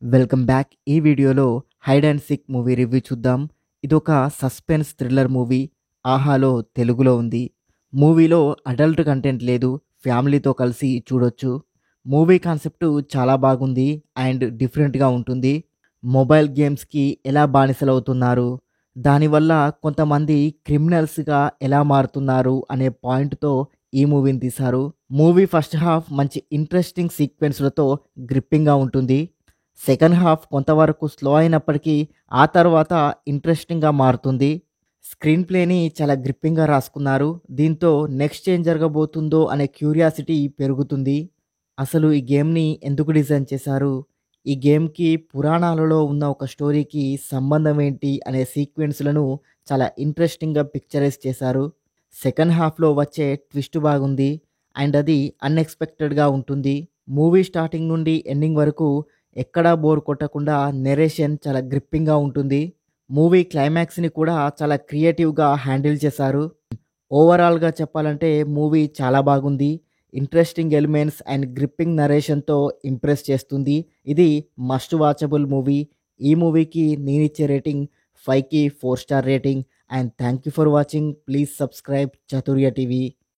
Welcome back. ఈ వీడియోలో hide and seek movie review చూద్దాం. ఇదొక సస్పెన్స్ థ్రిల్లర్ మూవీ. ఆహాలో తెలుగులో ఉంది. మూవీలో అడల్ట్ కంటెంట్ లేదు. ఫ్యామిలీతో కలిసి చూడొచ్చు. మూవీ కాన్సెప్ట్ చాలా బాగుంది అండ్ డిఫరెంట్గా ఉంటుంది. మొబైల్ గేమ్స్కి ఎలా బానిసలవుతున్నారు, దానివల్ల కొంతమంది క్రిమినల్స్గా ఎలా మారుతున్నారు అనే పాయింట్తో ఈ మూవీని తీశారు. మూవీ ఫస్ట్ హాఫ్ మంచి ఇంట్రెస్టింగ్ సీక్వెన్స్లతో గ్రిప్పింగ్గా ఉంటుంది. సెకండ్ హాఫ్ కొంతవరకు స్లో అయినప్పటికీ ఆ తర్వాత ఇంట్రెస్టింగ్గా మారుతుంది. స్క్రీన్ ప్లేని చాలా గ్రిప్పింగ్గా రాసుకున్నారు. దీంతో నెక్స్ట్ ఏం జరగబోతుందో అనే క్యూరియాసిటీ పెరుగుతుంది. అసలు ఈ గేమ్ని ఎందుకు డిజైన్ చేశారు, ఈ గేమ్కి పురాణాలలో ఉన్న ఒక స్టోరీకి సంబంధం ఏంటి అనే సీక్వెన్స్లను చాలా ఇంట్రెస్టింగ్గా పిక్చరైజ్ చేశారు. సెకండ్ హాఫ్లో వచ్చే ట్విస్ట్ బాగుంది అండ్ అది అన్ఎక్స్పెక్టెడ్గా ఉంటుంది. మూవీ స్టార్టింగ్ నుండి ఎండింగ్ వరకు ఎక్కడా బోర్ కొట్టకుండా నెరేషన్ చాలా గ్రిప్పింగ్గా ఉంటుంది. మూవీ క్లైమాక్స్ని కూడా చాలా క్రియేటివ్గా హ్యాండిల్ చేశారు. ఓవరాల్గా చెప్పాలంటే మూవీ చాలా బాగుంది. ఇంట్రెస్టింగ్ ఎలిమెంట్స్ అండ్ గ్రిప్పింగ్ నరేషన్తో ఇంప్రెస్ చేస్తుంది. ఇది మస్ట్ వాచబుల్ మూవీ. ఈ మూవీకి నేనిచ్చే రేటింగ్ 5కి 4 star rating. And thank you for watching. Please subscribe చతుర్య TV.